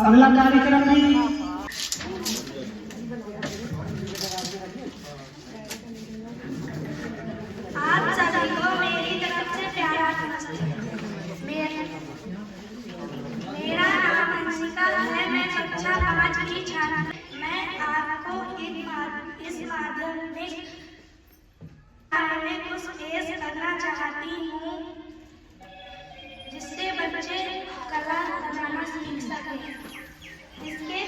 अगला कार्यक्रम में आप सभी को मेरी तरफ से प्यारा नमस्ते। मेरा नाम अंशिका है। मैं कक्षा 5 की छात्र। मैं आपको इस माध्यमिक में कुछ पेश करना चाहती हूँ जिससे बच्चे कला बनाना सीख सकें। इसके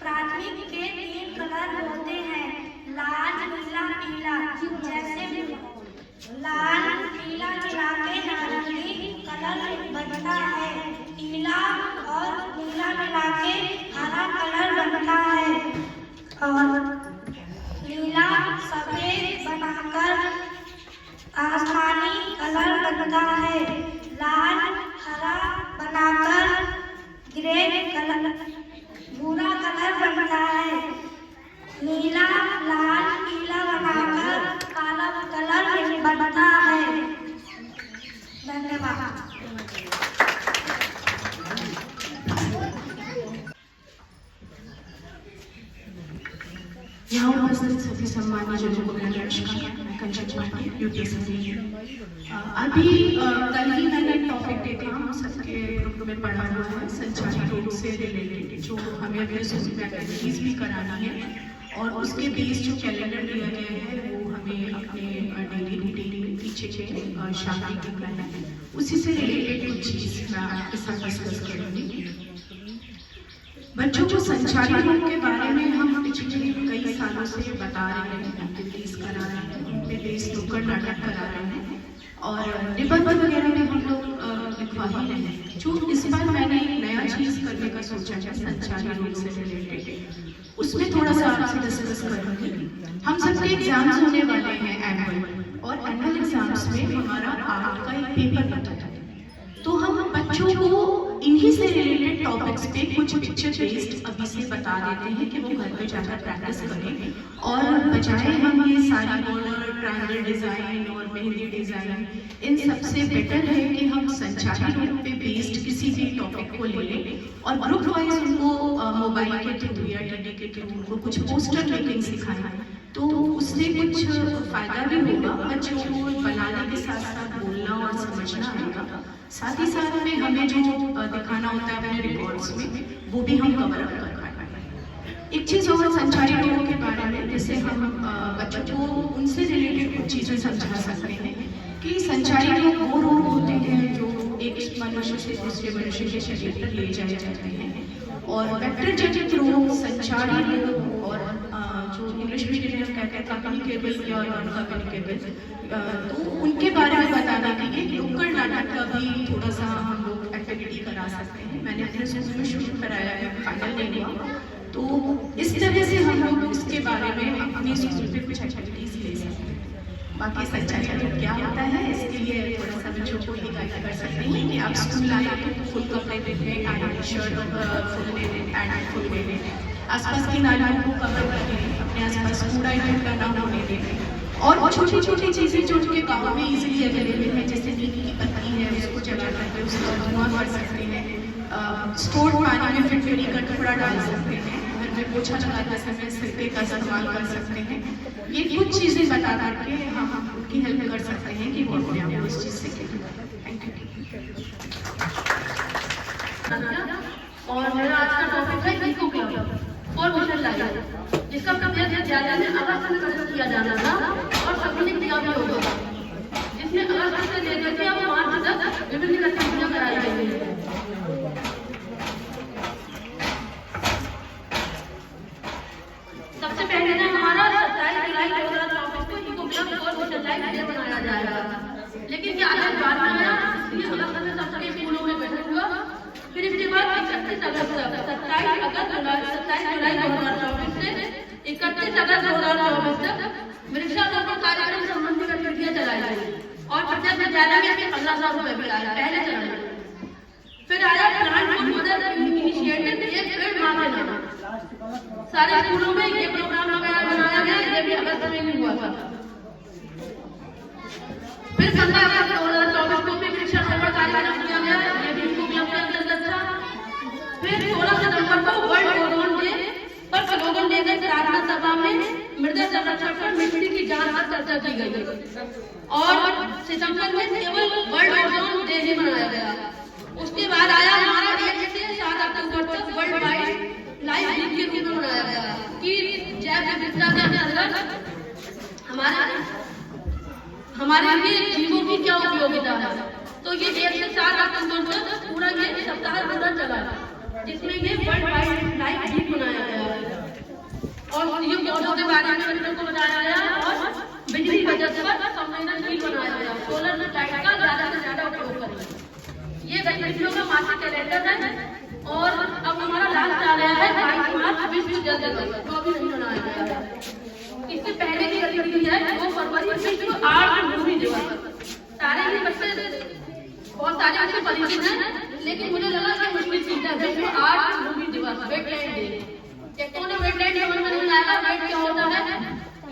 प्राथमिक के 3 कलर होते हैं, लाल, नीला, पीला। जैसे लाल पीला मिला के नारंगी कलर बनता है, पीला और नीला मिला के हरा कलर बनता है, और नीला सफेद बनाकर आसमानी कलर बनता है, लाल हरा बनाकर ग्रे कलर भूरा कलर बनता है, नीला लाल पीला बनाकर काला कलर बनता है। धन्यवाद। यहाँ उपस्थित सभी सम्मानित जनों को मेरा नमस्कार। मैं कंचन चौहान यूपीएससी। अभी कल ही मैंने टॉपिक देखा, हम सबके ग्रुप में पढ़ा हुआ है, संचारी रोग से रिलेटेड जो हमें अपने स्कूल में एक्टिविटीज भी करानी है, और उसके बेस जो कैलेंडर दिया गया है वो हमें अपने डेली रूटीन पीछे शादी की करना है, उसी से रिलेटेड कुछ चीज मैं आपके साथ डिस्कस करूँगी। बच्चों को संचारी रोग के बारे में हम पिछले कई सालों से बता रहे हैं, एक्टिविटीज करा रहे हैं, उन पे बेस्ड नुक्कड़ नाटक करा रहे हैं, और निबंध वगैरह में हम लोग लिखवा ही रहे हैं। जो इस बार मैंने एक नया चीज करने का सोचा है संचारी रोग से रिलेटेड, उसमें थोड़ा सा आपसे डिस्कस करूंगी। हम सबके एग्जाम्स होने वाले हैं एनुअल, और एनुअल एग्जाम्स में हमारा आर्ट का एक पेपर होता है, तो हम बच्चों को इन्हीं से रिलेटेड टॉपिक्स पे कुछ पिक्चर बेस्ड अभी से बता देते हैं कि वो घर पे जाकर प्रैक्टिस करें, और बजाय हम ये सारी बॉर्डर ट्रायंगल डिजाइन और मेहंदी डिजाइन, इन सबसे बेटर है कि हम संचारी रोग पे बेस्ड किसी भी टॉपिक को ले लें और ग्रुप वाइज उनको मोबाइल के थ्रू या टीवी के थ्रू उनको कुछ पोस्टर मेकिंग सिखाएं, तो उससे कुछ फायदा भी होगा, बच्चों को बनाने के साथ साथ बोलना और समझना आएगा, साथ ही साथ में हमें जो दिखाना होता है अपने रिकॉर्ड्स में वो भी हम कवर अप कर पाएंगे। एक चीज़ और संचारी रोगों के बारे में, जैसे हम बच्चों को उनसे रिलेटेड कुछ चीज़ें समझा सकते हैं कि संचारी रोग वो रोग होते हैं जो एक मनुष्य से दूसरे मनुष्य के शरीर पर ले जाए जाते हैं, और वेक्टर जनित रोग, संचारी रोग, और जो इंग्लिश मीडियम में कहते हैं कम्युनिकेबल या नॉन कम्युनिकेबल, तो उनके बारे में बताने के लिए नुक्कड़ नाटक का भी थोड़ा सा हम लोग एक्टिविटी करा सकते हैं। मैंने अपने स्कूल में शुरू कराया है, फाइनल नहीं हुआ, तो इस तरह से हम लोग इसके बारे में अपने स्कूल पे कुछ एक्टिविटीज ले सकते हैं। बाकी संचारी रोग क्या होता है इसके लिए थोड़ा सा बच्चों को ही गाइड कर सकते हैं कि आप स्कूल आए तो फुल कपड़े देते हैं, एंड शर्ट फुल ले लें, एंड फुल ले लें, आसपास की नालियों को कवर कर लें, अपने आसपास कूड़ा इकट्ठा ना होने दें, और छोटी छोटी चीज़ें जो उनके गाँव में इजीली अवेलेबल है, जैसे नीम की पत्ती है उसको जला करके उसका धुआं कर सकते हैं, स्टोर पानी में फिटकरी का टुकड़ा डाल सकते हैं, घर में पोछा लगाते समय सिरके का इस्तेमाल कर सकते हैं। ये कुछ चीज़ें बता करके हम उनकी हेल्प कर सकते हैं कि वो अपने आप इस चीज़ से सीखें। Thank you. और मेरा आज का टॉपिक है इको क्लब और मिशन लाइफ, जिसका ज़्यादा में अगस्त में प्रदर्शन किया जाना था और सभी ने दिया भी होगा, जिसमें अगस्त से लेकर अब मार्च तक विभिन्न गतिविधियां कराई गई हैं। सबसे पहले ना हमारा 27 जुलाई 2024 को इको क्लब और मिशन लाइफ डे मनाया जाएगा, लेकिन क्या आज बाद में आया, इसलिए अगस्त में सबके स्कूलों में बैठक हुआ, फिर इसके बाद 31 अगस्त तक 27 जुलाई 2024 से 31 अगस्त 2024 तक वृक्षारोपण कार्यक्रम संबंधी गतिविधियां चलाई गई, और प्रत्येक विद्यालय में 1500 रुपए भी आया पहले चरण में। फिर आया प्लांट फॉर मदर इनिशिएटिव, एक पेड़ मां के नाम, सारे स्कूलों में ये प्रोग्राम बनाया गया, ये भी अगस्त में ही हुआ था। फिर 15 अगस्त 2024 को भी वृक्षारोपण कार्यक्रम किया गया, ये भी इको क्लब के अंतर्गत था। फिर 16 रखे गए प्रार्थना सभा में मृदा संरक्षण पर मिट्टी की जांच पर चर्चा की गई और सितंबर में केवल वर्ल्ड ओजोन डे ही मनाया गया। उसके बाद आया हमारा 1 से 7 अक्टूबर तक वर्ल्ड वाइड लाइफ वीक के रूप में मनाया गया कि जैव विविधता के अंतर्गत हमारे लिए जीवों की क्या उपयोगिता है। तो ये 1 से 7 अक्टूबर तक पूरा ये सप्ताह पूरा चला, जिसमें ये वर्ल्ड वाइड लाइफ वीक मनाया गया और ये पौधों के बारे में बच्चों को बताया गया और बिजली बचत पर संवेदनशील बनाया गया। सोलर लाइट का ज्यादा से ज्यादा उपयोग करें। ये गतिविधियों का मासिक कैलेंडर है और अब हमारा लास्ट आ गया है 22 मार्च विश्व जल दिवस, जो अभी नहीं मनाया गया है। इससे पहले की गतिविधि है 2 फरवरी विश्व आर्ट भूमि दिवस। सारे ही बच्चे बहुत सारे अच्छे परिचित हैं, लेकिन मुझे लगा कि मुश्किल चीज है विश्व आर्ट भूमि दिवस, वेटलैंड डे। एक तो वेटलैंड समझ में नहीं आएगा, वेट क्या होता है,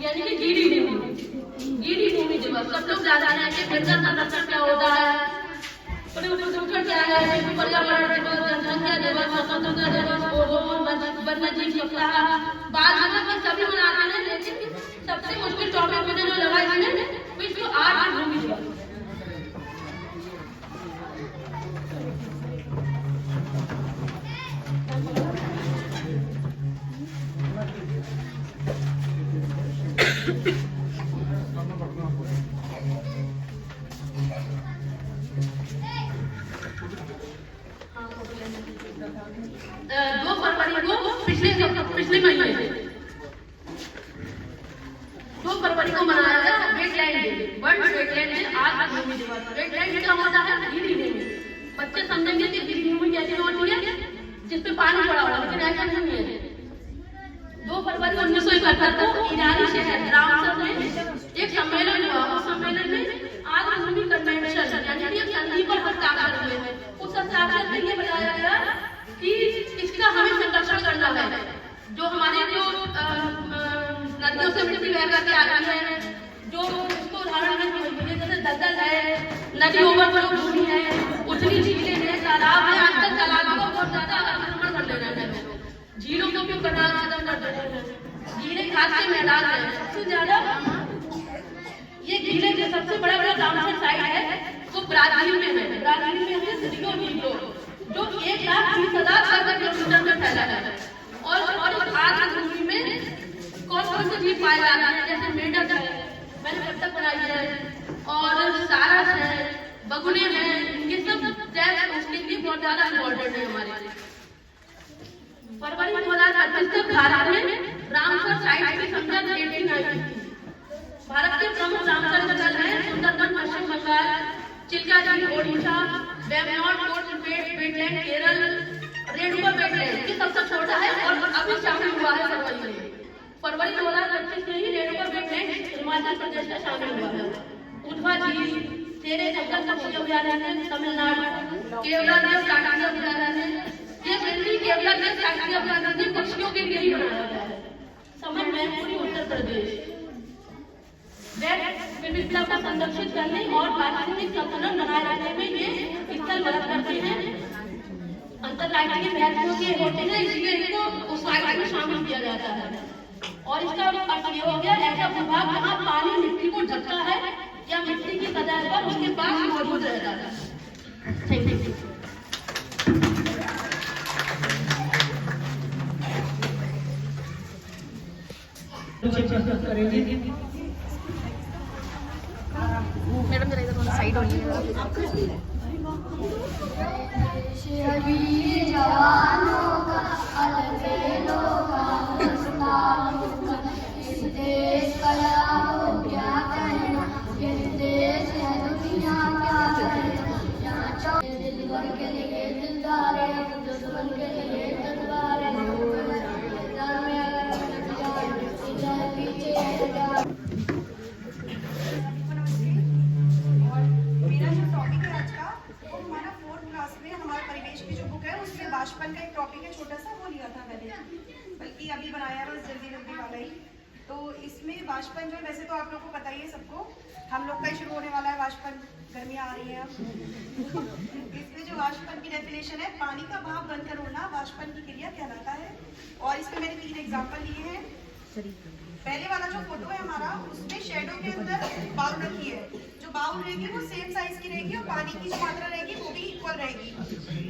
यानी कि गीली भूमि दिवस। सब लोग जानते हैं कि मृदा संरक्षण क्या होता है, प्रदूषण क्या है, पर्यावरण दिवस, जनसंख्या दिवस, स्वतंत्रता दिवस, ओजोन, वन्यजीव सप्ताह, बाल दिवस सभी मनाते हैं। लेकिन सबसे मुश्किल टॉपिक मुझे जो लगा इसमें विश्व आर्ट भूमि दिवस। पिछले महीने 2 फरवरी को मनाया गया wetland day, world wetland day, आर्ट भूमि दिवस। वेटलैंड क्या होता है, गीली भूमि। बच्चे समझेंगे कि गीली भूमि कैसी होती है, जिसपे पानी पड़ा हुआ, लेकिन ऐसा नहीं है। 2 फरवरी 1971 को ईरानी शहर रामसर में एक सम्मेलन हुआ। उस सम्मेलन में आर्ट भूमि कन्वेंशन यानी कि संधि पर हस्ताक्षर हुए। उस हस्ताक्षर में ये बताया गया कि इसका हमें संरक्षण करना है। जो हमारे जो नदियों से मिट्टी बह करके आती है, जो उसको उदाहरण में जैसे दलदल है, नदी ओवरफ्लो भूमि है, उथली झीलें हैं, तालाब है। आजकल तालाबों को बहुत ज्यादा अतिक्रमण कर ले रहे हैं, झीलों को भी करना खत्म कर रहे हैं। गीले घास के मैदान है, सबसे ज्यादा ये गीले जो सबसे बड़ा रामसर साइट है वो ब्राजील में है। ब्राजील में है रियो नीग्रो, जो 1,20,000 वर्ग किलोमीटर में फैला है। और इस आर्ट भूमि में कौन से जीव पाए जाते हैं, जैसे मेंढक है, मैंने बत्तख बनाई है, और सारस है, बगुले हैं। ये सब उसके लिए बहुत ज्यादा इम्पोर्टेंट है हमारे। फरवरी 2025 तक भारत में रामसर साइट की संख्या 89 थी। भारत के प्रमुख रामसर स्थल हैं सुंदरबन पश्चिम बंगाल, चिल्का झील Odisha, Vembanad coast wetland Kerala, Renuka wetland ये सबसे छोटा है और अभी शामिल हुआ है फरवरी 2025 में ही रेणुका वेटलैंड हिमाचल प्रदेश का शामिल हुआ है। उधवा झील, तेरे जंगल पक्षी अभयारण्य तमिलनाडु, केवला देव काकड़ी अभयारण्य, ये मेनली केवला देव काकड़ी अभयारण्य पक्षियों के लिए ही बनाया गया है। समझ में पूरी उत्तर प्रदेश विविधता को संरक्षित करने और पारिस्थितिक संतुलन बनाए रखने में ये स्थल मदद करते हैं। अंतर्राष्ट्रीय महत्व के होते हैं, इसलिए इनको उस साइट में शामिल किया जाता है। और इसका अर्थ ये हो गया ऐसा विभाग जहाँ पानी मिट्टी को ढकता है या मिट्टी की सतह पर उसके पास मौजूद रहता है। Thank you. मैडम जरा इधर साइड होनी वीर जवानों का अलबेलों का हौसला, इस देश का यारो क्या कहना, ये देश है दुनिया क्या कहना। यहाँ दिलबर के लिए दिलदार है, दुश्मन के लिए तलवार है, मैदान में अगर इधर पीछे बाशपन का एक टॉपिक है छोटा सा, वो लिया था मैंने, बल्कि अभी बनाया बस जल्दी वाला ही। तो इसमें वाष्पन जो है, वैसे तो आप लोग को पता ही है सबको, हम लोग का ही शुरू होने वाला है वाष्पन, गर्मियाँ आ रही हैं अब। इसमें जो वाष्पन की डेफिनेशन है, पानी का भाप बनकर उड़ना वाष्पन की क्रिया कहलाता है। और इसमें मैंने 3 एग्जाम्पल लिए हैं। पहले वाला जो फोटो है हमारा, उसमें शेडो के अंदर बाउल रखी है। जो बाउल रहेगी वो सेम साइज की रहेगी और पानी की जो मात्रा रहेगी वो भी इक्वल रहेगी,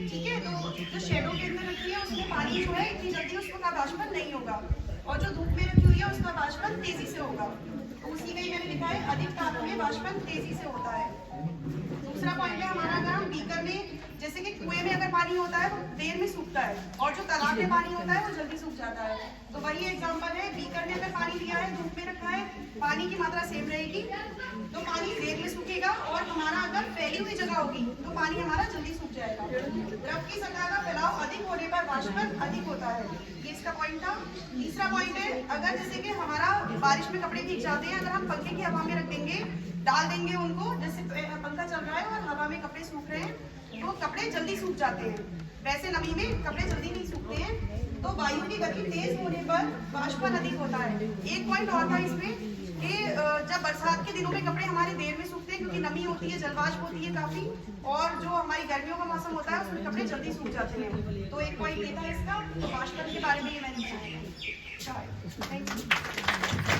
ठीक है। तो जो शेडो के अंदर रखी है उसमें पानी जो है इतनी जल्दी उसका वाष्पन नहीं होगा, और जो धूप में रखी हुई है उसका वाष्पन तेजी से होगा। तो उसी में मैंने लिखा है अधिक ताप में वाष्पन तेजी से होता है। दूसरा पॉइंट है हमारा, अगर हम बीकर में, जैसे कि कुएं में अगर पानी होता है वो देर में सूखता है, और जो तालाब में पानी होता है वो जल्दी सूख जाता है। तो वही एग्जांपल है, बीकर में अगर पानी लिया है, धूप में रखा है, पानी की मात्रा सेम रहेगी तो पानी देर में सूखेगा, और हमारा अगर फैली हुई जगह होगी तो पानी हमारा जल्दी सूख जाएगा। द्रव की सतह का फैलाव अधिक होने पर वाष्पन अधिक होता है, ये इसका पॉइंट था। तीसरा पॉइंट है, अगर जैसे कि हमारा बारिश में कपड़े भीग जाते हैं, अगर हम पंखे की हवा में रख देंगे, डाल देंगे उनको, जैसे पंखा चल रहा है और हवा में कपड़े सूख रहे हैं, तो कपड़े जल्दी सूख जाते हैं। वैसे नमी में कपड़े जल्दी नहीं सूखते हैं। तो वायु की गति तेज होने पर वाष्पन अधिक होता है। एक पॉइंट और था इसमें कि जब बरसात के दिनों में कपड़े हमारे देर में सूखते हैं, क्योंकि नमी होती है, जलवाष्प होती है काफी, और जो हमारी गर्मियों का मौसम होता है उसमें कपड़े जल्दी सूख जाते हैं। तो एक पॉइंट ये था इसका, वाष्पन के बारे में ये मैंने बताया। Thank you.